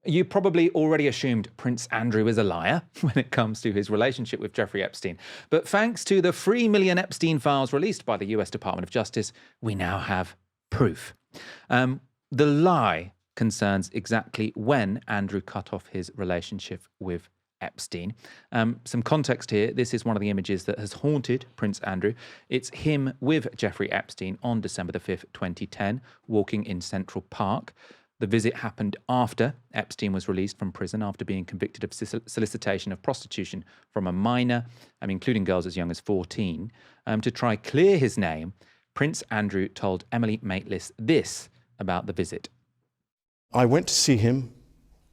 You probably already assumed Prince Andrew is a liar when it comes to his relationship with Jeffrey Epstein. But thanks to the 3 million Epstein files released by the US Department of Justice, we now have proof. The lie concerns exactly when Andrew cut off his relationship with Epstein. Some context here. This is one of the images that has haunted Prince Andrew. It's him with Jeffrey Epstein on December the 5th, 2010, walking in Central Park. The visit happened after Epstein was released from prison after being convicted of solicitation of prostitution from a minor, including girls as young as 14. To try clear his name, Prince Andrew told Emily Maitlis this about the visit. I went to see him,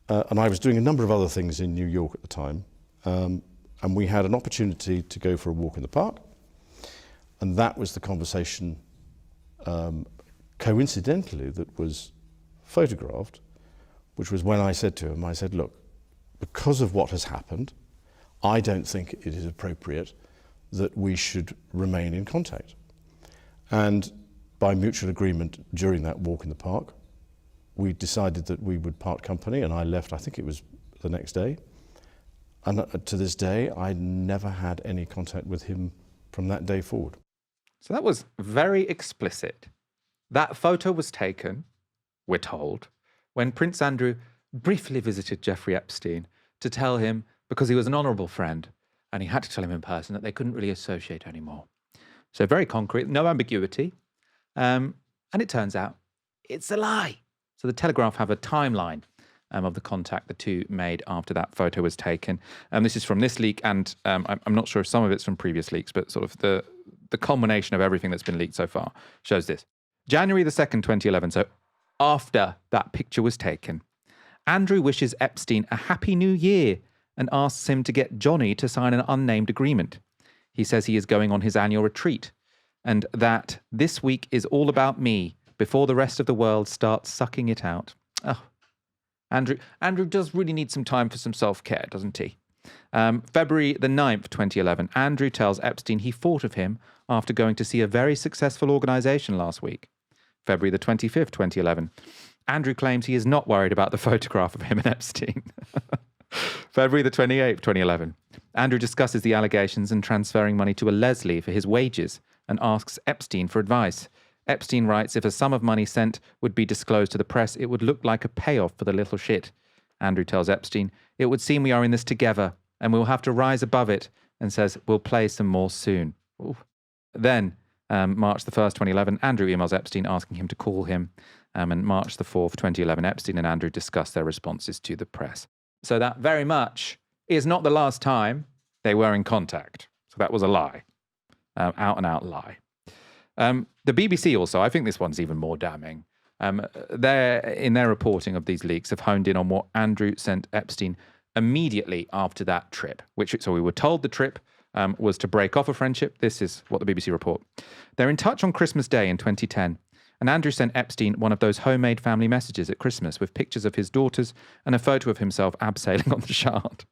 and I was doing a number of other things in New York at the time, and we had an opportunity to go for a walk in the park, and that was the conversation, coincidentally, that was photographed, which was when I said to him, I said, look, because of what has happened, I don't think it is appropriate that we should remain in contact. And by mutual agreement during that walk in the park, we decided that we would part company, and I left, I think it was the next day. And to this day, I never had any contact with him from that day forward. So that was very explicit. That photo was taken, we're told, when Prince Andrew briefly visited Jeffrey Epstein to tell him, because he was an honourable friend, and he had to tell him in person, that they couldn't really associate anymore. So very concrete, no ambiguity. And it turns out it's a lie. So the Telegraph have a timeline of the contact the two made after that photo was taken. This is from this leak, and I'm not sure if some of it's from previous leaks, but sort of the culmination of everything that's been leaked so far shows this. January the 2nd, 2011, so after that picture was taken, Andrew wishes Epstein a happy new year and asks him to get Johnny to sign an unnamed agreement. He says he is going on his annual retreat and that this week is all about me before the rest of the world starts sucking it out. Oh, Andrew does really need some time for some self-care, doesn't he? February the 9th, 2011, Andrew tells Epstein he thought of him after going to see a very successful organisation last week. February the 25th, 2011, Andrew claims he is not worried about the photograph of him and Epstein. February the 28th, 2011, Andrew discusses the allegations and transferring money to a Leslie for his wages and asks Epstein for advice. Epstein writes, if a sum of money sent would be disclosed to the press, it would look like a payoff for the little shit. Andrew tells Epstein, it would seem we are in this together and we'll have to rise above it, and says we'll play some more soon. Ooh. Then, March the 1st, 2011, Andrew emails Epstein asking him to call him. And March the 4th, 2011, Epstein and Andrew discuss their responses to the press. So that very much is not the last time they were in contact. So that was a lie. Out and out lie. The BBC also, I think this one's even more damning. In their reporting of these leaks, have honed in on what Andrew sent Epstein immediately after that trip, so we were told the trip was to break off a friendship. This is what the BBC report. They're in touch on Christmas Day in 2010, and Andrew sent Epstein one of those homemade family messages at Christmas with pictures of his daughters and a photo of himself abseiling on the Shard.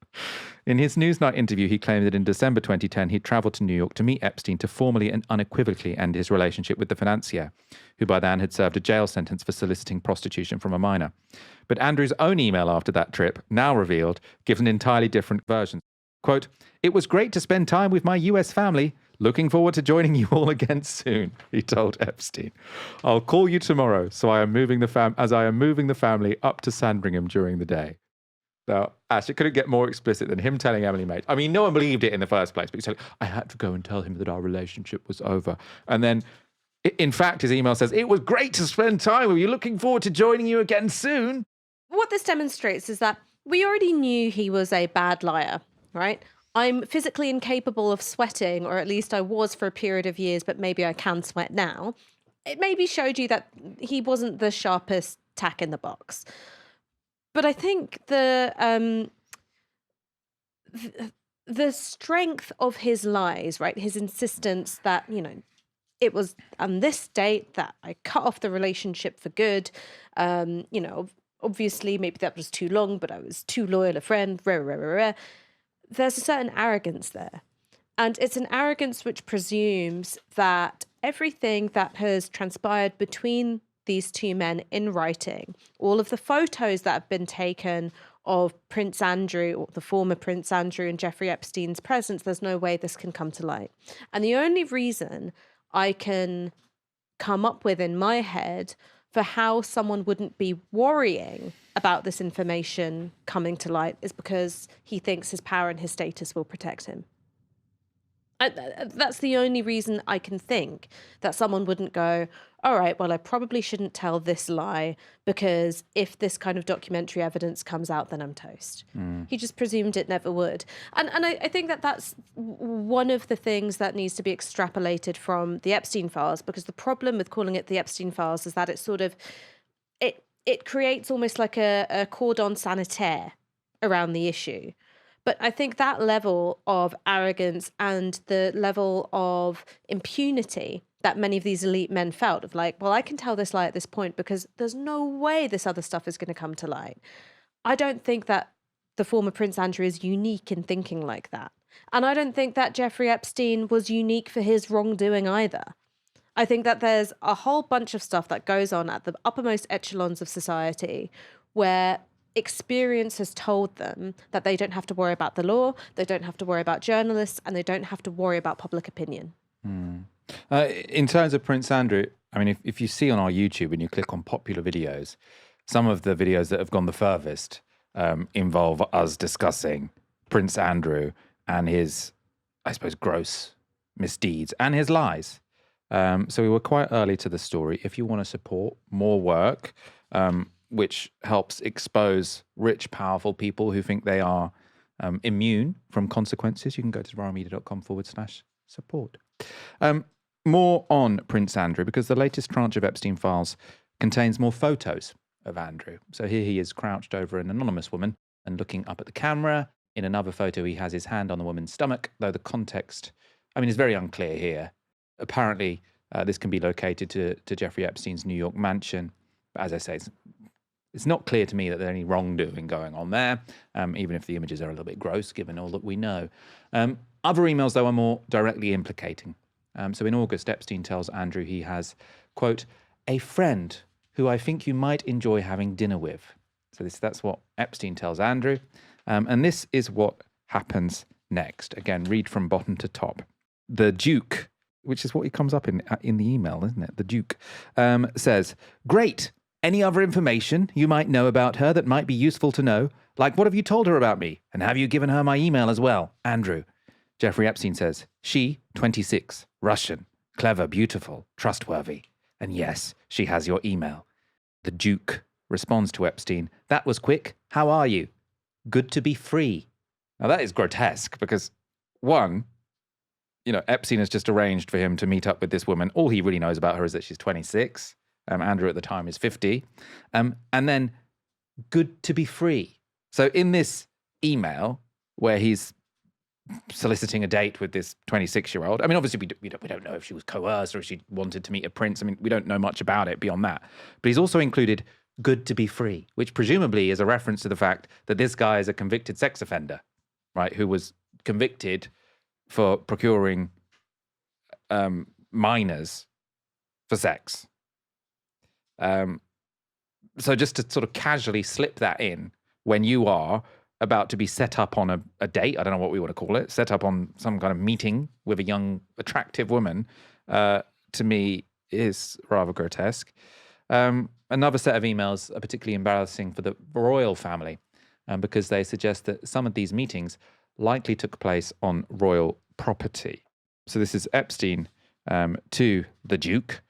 In his Newsnight interview, he claimed that in December 2010, he'd travelled to New York to meet Epstein to formally and unequivocally end his relationship with the financier, who by then had served a jail sentence for soliciting prostitution from a minor. But Andrew's own email after that trip, now revealed, gives an entirely different version. Quote, it was great to spend time with my US family. Looking forward to joining you all again soon, he told Epstein. I'll call you tomorrow, so I am moving the family up to Sandringham during the day. Now, Ash, it couldn't get more explicit than him telling Emily Mate. I mean, no one believed it in the first place, but he said, I had to go and tell him that our relationship was over. And then, in fact, his email says, it was great to spend time with you. Looking forward to joining you again soon. What this demonstrates is that we already knew he was a bad liar, right? I'm physically incapable of sweating, or at least I was for a period of years, but maybe I can sweat now. It maybe showed you that he wasn't the sharpest tack in the box. But I think the strength of his lies, right? His insistence that, it was on this date that I cut off the relationship for good. Obviously, maybe that was too long, but I was too loyal a friend. There's a certain arrogance there. And it's an arrogance which presumes that everything that has transpired between these two men in writing, all of the photos that have been taken of Prince Andrew, or the former Prince Andrew, and Jeffrey Epstein's presence, there's no way this can come to light. And the only reason I can come up with in my head for how someone wouldn't be worrying about this information coming to light is because he thinks his power and his status will protect him. That's the only reason I can think that someone wouldn't go, all right, well, I probably shouldn't tell this lie because if this kind of documentary evidence comes out, then I'm toast. He just presumed it never would. And I think that that's one of the things that needs to be extrapolated from the Epstein files, because the problem with calling it the Epstein files is that it's sort of, it creates almost like a cordon sanitaire around the issue. But I think that level of arrogance and the level of impunity that many of these elite men felt of like, well, I can tell this lie at this point because there's no way this other stuff is going to come to light. I don't think that the former Prince Andrew is unique in thinking like that. And I don't think that Jeffrey Epstein was unique for his wrongdoing either. I think that there's a whole bunch of stuff that goes on at the uppermost echelons of society where experience has told them that they don't have to worry about the law, they don't have to worry about journalists, and they don't have to worry about public opinion. In terms of Prince Andrew, I mean, if you see on our YouTube and you click on popular videos, some of the videos that have gone the furthest involve us discussing Prince Andrew and his, I suppose, gross misdeeds and his lies. So we were quite early to the story. If you want to support more work, which helps expose rich, powerful people who think they are immune from consequences, you can go to novaramedia.com/support. More on Prince Andrew, because the latest tranche of Epstein files contains more photos of Andrew. So here he is crouched over an anonymous woman and looking up at the camera. In another photo, he has his hand on the woman's stomach, though the context, I mean, is very unclear here. Apparently, this can be located to Jeffrey Epstein's New York mansion. But as I say, it's not clear to me that there's any wrongdoing going on there, even if the images are a little bit gross, given all that we know. Other emails, though, are more directly implicating. So in August, Epstein tells Andrew he has, quote, a friend who I think you might enjoy having dinner with. So that's what Epstein tells Andrew. And this is what happens next. Again, read from bottom to top. The Duke, which is what he comes up in the email, isn't it? The Duke says, great. Any other information you might know about her that might be useful to know? Like, what have you told her about me? And have you given her my email as well? Andrew. Jeffrey Epstein says, she, 26, Russian, clever, beautiful, trustworthy. And yes, she has your email. The Duke responds to Epstein, that was quick. How are you? Good to be free. Now that is grotesque because, one, Epstein has just arranged for him to meet up with this woman. All he really knows about her is that she's 26. Andrew at the time is 50. And then good to be free. So in this email where he's soliciting a date with this 26-year-old, I mean, obviously we don't know if she was coerced or if she wanted to meet a prince. I mean, we don't know much about it beyond that. But he's also included good to be free, which presumably is a reference to the fact that this guy is a convicted sex offender, right, who was convicted for procuring minors for sex. So just to sort of casually slip that in when you are about to be set up on a date, I don't know what we want to call it, set up on some kind of meeting with a young, attractive woman, to me is rather grotesque. Another set of emails are particularly embarrassing for the royal family because they suggest that some of these meetings likely took place on royal property. So this is Epstein to the Duke.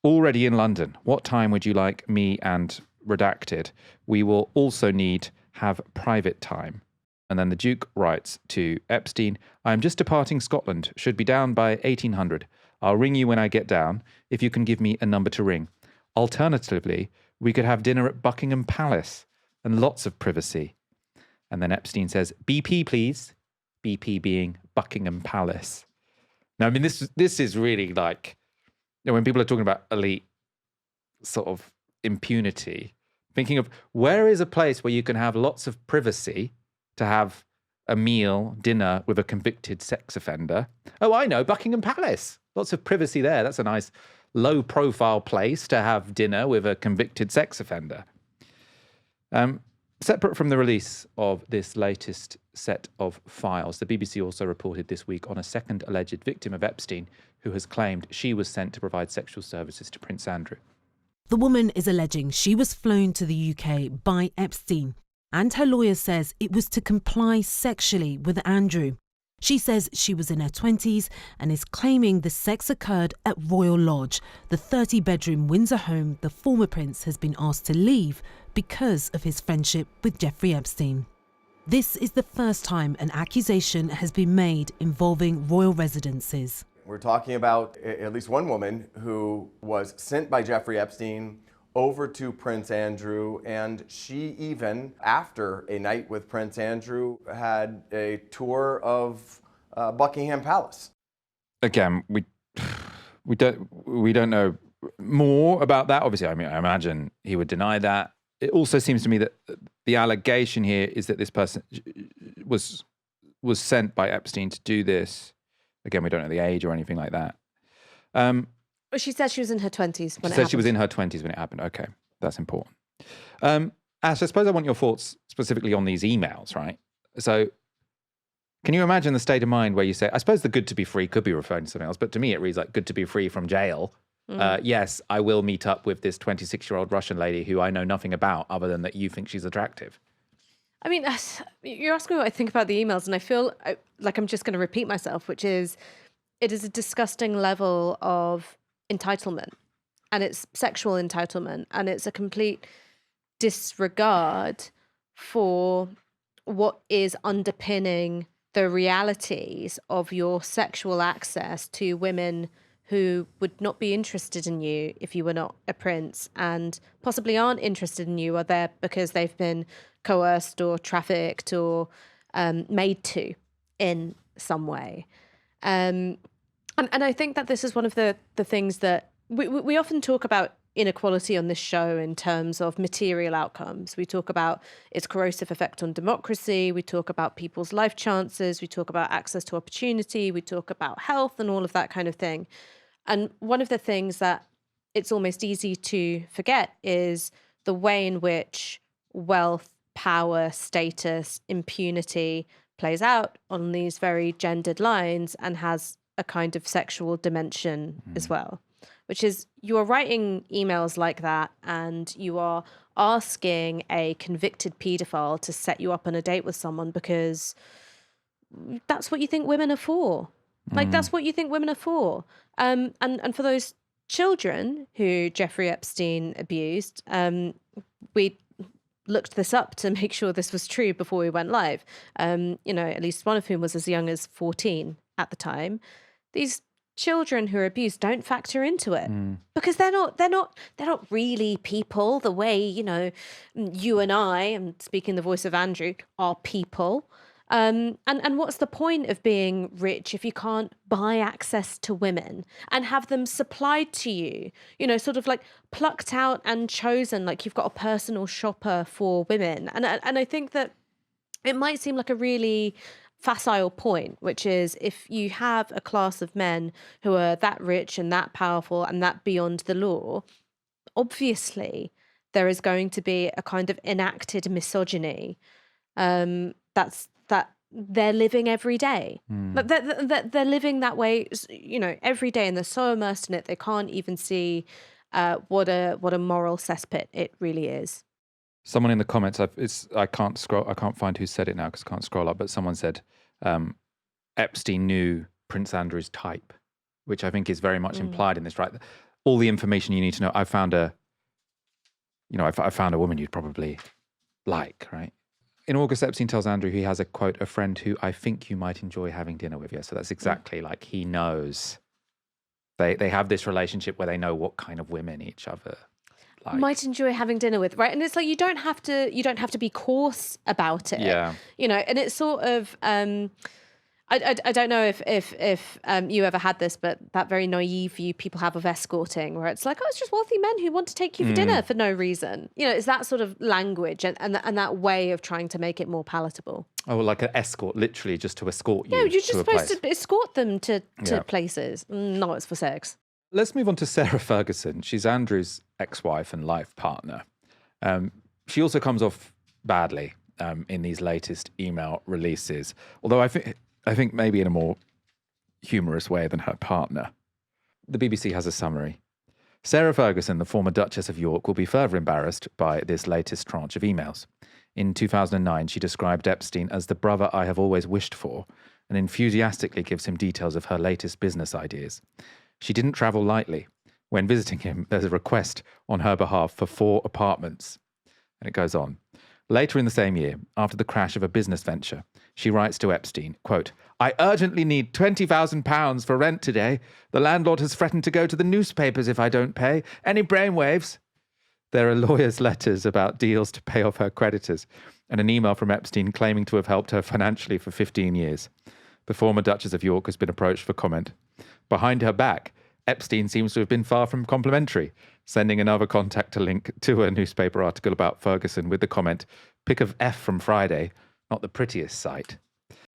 Already in London. What time would you like me and redacted? We will also need have private time. And then the Duke writes to Epstein, I am just departing Scotland. Should be down by 1800. I'll ring you when I get down, if you can give me a number to ring. Alternatively, we could have dinner at Buckingham Palace and lots of privacy. And then Epstein says, BP, please. BP being Buckingham Palace. Now, I mean, this is really like, when people are talking about elite sort of impunity, thinking of where is a place where you can have lots of privacy to have a meal, dinner with a convicted sex offender? Oh, I know, Buckingham Palace. Lots of privacy there. That's a nice low-profile place to have dinner with a convicted sex offender. Separate from the release of this latest set of files, the BBC also reported this week on a second alleged victim of Epstein who has claimed she was sent to provide sexual services to Prince Andrew. The woman is alleging she was flown to the UK by Epstein, and her lawyer says it was to comply sexually with Andrew. She says she was in her 20s and is claiming the sex occurred at Royal Lodge, the 30-bedroom Windsor home the former prince has been asked to leave because of his friendship with Jeffrey Epstein. This is the first time an accusation has been made involving royal residences. We're talking about at least one woman who was sent by Jeffrey Epstein over to Prince Andrew, and she even, after a night with Prince Andrew, had a tour of Buckingham Palace. Again, we don't know more about that. Obviously, I mean, I imagine he would deny that. It also seems to me that the allegation here is that this person was sent by Epstein to do this. Again, we don't know the age or anything like that. She said she was in her 20s when it happened. She said she was in her 20s when it happened. Okay, that's important. Ash, I suppose I want your thoughts specifically on these emails, right? So can you imagine the state of mind where you say, I suppose the good to be free could be referring to something else, but to me it reads like good to be free from jail. Yes, I will meet up with this 26-year-old Russian lady who I know nothing about other than that you think she's attractive. I mean, you're asking me what I think about the emails, and I feel like I'm just going to repeat myself, which is it is a disgusting level of entitlement, and it's sexual entitlement, and it's a complete disregard for what is underpinning the realities of your sexual access to women who would not be interested in you if you were not a prince, and possibly aren't interested in you, or there because they've been coerced or trafficked or made to in some way. And I think that this is one of the things that we often talk about inequality on this show in terms of material outcomes. We talk about its corrosive effect on democracy. We talk about people's life chances. We talk about access to opportunity. We talk about health and all of that kind of thing. And one of the things that it's almost easy to forget is the way in which wealth, power, status, impunity plays out on these very gendered lines and has a kind of sexual dimension as well, which is you are writing emails like that and you are asking a convicted paedophile to set you up on a date with someone because that's what you think women are for. Like, that's what you think women are for. And for those children who Jeffrey Epstein abused, we looked this up to make sure this was true before we went live. At least one of whom was as young as 14 at the time. These children who are abused don't factor into it because they're not really people the way, you and I, I'm speaking the voice of Andrew, are people. And what's the point of being rich if you can't buy access to women and have them supplied to you, sort of like plucked out and chosen, like you've got a personal shopper for women. And I think that it might seem like a really facile point, which is if you have a class of men who are that rich and that powerful and that beyond the law, obviously there is going to be a kind of enacted misogyny that they're living every day. But they're living that way, every day, and they're so immersed in it they can't even see what a moral cesspit it really is. Someone in the comments, I can't find who said it now because I can't scroll up, but someone said Epstein knew Prince Andrew's type, which I think is very much implied in this, right? All the information you need to know. I found a woman you'd probably like, right? In August, Epstein tells Andrew he has a friend who I think you might enjoy having dinner with. Yeah, so that's exactly like he knows. They have this relationship where they know what kind of women each other like. Might enjoy having dinner with, right? And it's like you don't have to be coarse about it. Yeah. And it's sort of I don't know if you ever had this, but that very naive view people have of escorting, where it's like, oh, it's just wealthy men who want to take you for dinner for no reason. It's that sort of language and that way of trying to make it more palatable. Oh, like an escort, literally just to escort you. No, you're just to a supposed place. to escort them to places. No, it's for sex. Let's move on to Sarah Ferguson. She's Andrew's ex-wife and life partner. She also comes off badly in these latest email releases, although I think maybe in a more humorous way than her partner. The BBC has a summary. Sarah Ferguson, the former Duchess of York, will be further embarrassed by this latest tranche of emails. In 2009, she described Epstein as the brother I have always wished for and enthusiastically gives him details of her latest business ideas. She didn't travel lightly. When visiting him, there's a request on her behalf for 4 apartments. And it goes on. Later in the same year, after the crash of a business venture, she writes to Epstein, quote, I urgently need £20,000 for rent today. The landlord has threatened to go to the newspapers if I don't pay. Any brainwaves? There are lawyers' letters about deals to pay off her creditors and an email from Epstein claiming to have helped her financially for 15 years. The former Duchess of York has been approached for comment. Behind her back, Epstein seems to have been far from complimentary, sending another contact a link to a newspaper article about Ferguson with the comment, pic of F from Friday, not the prettiest sight.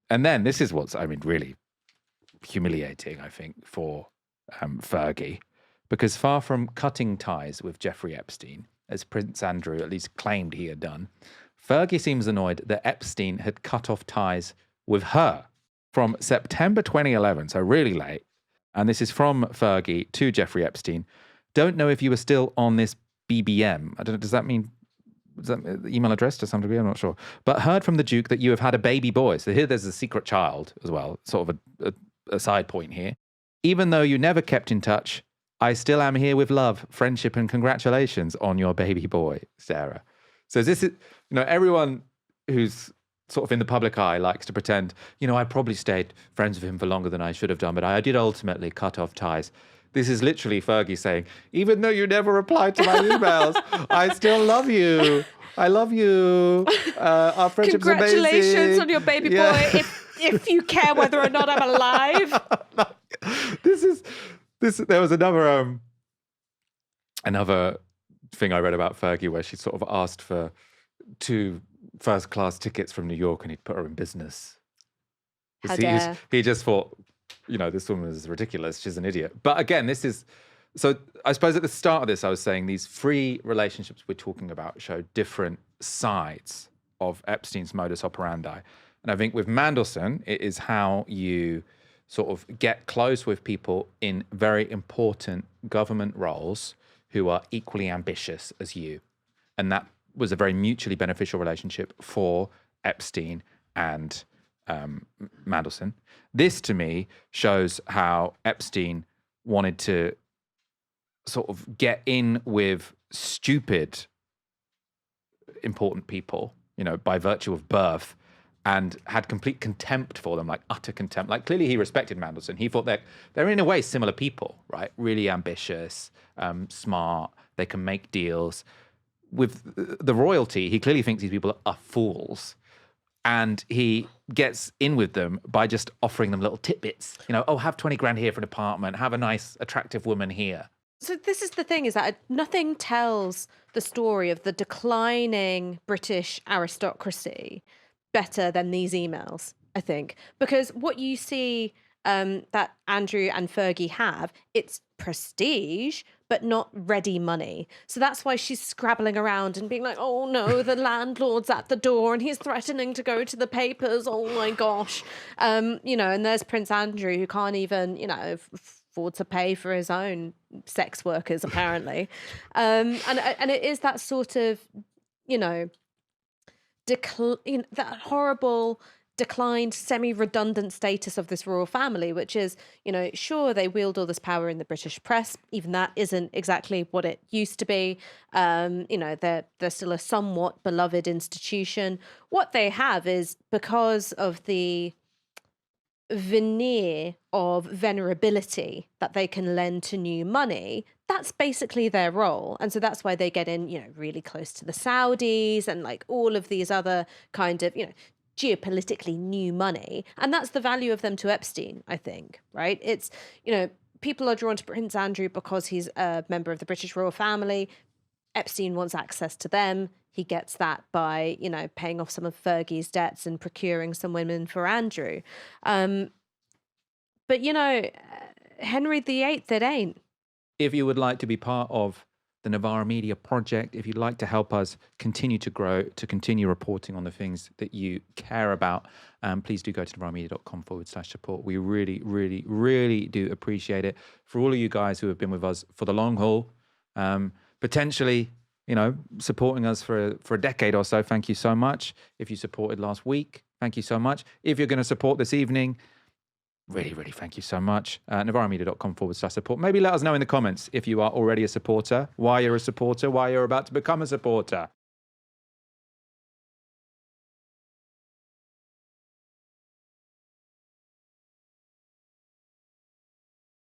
And then this is what's, really humiliating, I think, for Fergie, because far from cutting ties with Jeffrey Epstein, as Prince Andrew at least claimed he had done, Fergie seems annoyed that Epstein had cut off ties with her from September 2011, so really late. And this is from Fergie to Jeffrey Epstein. Don't know if you were still on this BBM. I don't know, does that mean the email address to some degree? I'm not sure. But heard from the Duke that you have had a baby boy. So here there's a secret child as well, sort of a side point here. Even though you never kept in touch, I still am here with love, friendship, and congratulations on your baby boy, Sarah. So this is, everyone who's sort of in the public eye likes to pretend, I probably stayed friends with him for longer than I should have done, but I did ultimately cut off ties. This is literally Fergie saying, even though you never replied to my emails, I still love you. I love you. Our friendship's amazing. Congratulations on your baby boy, if you care whether or not I'm alive. There was another thing I read about Fergie where she sort of asked for 2 first-class tickets from New York and he'd put her in business. He just thought, this woman is ridiculous. She's an idiot. But again, so I suppose at the start of this, I was saying these 3 relationships we're talking about show different sides of Epstein's modus operandi. And I think with Mandelson, it is how you sort of get close with people in very important government roles who are equally ambitious as you. And that was a very mutually beneficial relationship for Epstein and Mandelson. This, to me, shows how Epstein wanted to sort of get in with stupid, important people, by virtue of birth, and had complete contempt for them, like utter contempt. Like, clearly he respected Mandelson. He thought they're in a way similar people, right? Really ambitious, smart, they can make deals. With the royalty, he clearly thinks these people are fools. And he gets in with them by just offering them little tidbits. Have 20 grand here for an apartment, have a nice, attractive woman here. So this is the thing, is that nothing tells the story of the declining British aristocracy better than these emails, I think. Because what you see that Andrew and Fergie have, it's prestige, but not ready money. So that's why she's scrabbling around and being like, oh no, the landlord's at the door and he's threatening to go to the papers. Oh my gosh. And there's Prince Andrew who can't even, afford to pay for his own sex workers, apparently. And it is that sort of, that horrible declined semi-redundant status of this royal family, which is, sure, they wield all this power in the British press. Even that isn't exactly what it used to be. They're still a somewhat beloved institution. What they have is, because of the veneer of venerability that they can lend to new money, that's basically their role. And so that's why they get in, really close to the Saudis and like all of these other kind of, geopolitically new money. And that's the value of them to Epstein, I think, right? It's, people are drawn to Prince Andrew because he's a member of the British royal family. Epstein wants access to them. He gets that by, paying off some of Fergie's debts and procuring some women for Andrew. But, Henry VIII, it ain't. If you would like to be part of the Novara Media project, if you'd like to help us continue to grow, to continue reporting on the things that you care about, please do go to novaramedia.com/support. We really, really, really do appreciate it. For all of you guys who have been with us for the long haul, potentially, supporting us for a decade or so, thank you so much. If you supported last week, thank you so much. If you're going to support this evening, really, really thank you so much. novaramedia.com/support. Maybe let us know in the comments if you are already a supporter, why you're a supporter, why you're about to become a supporter.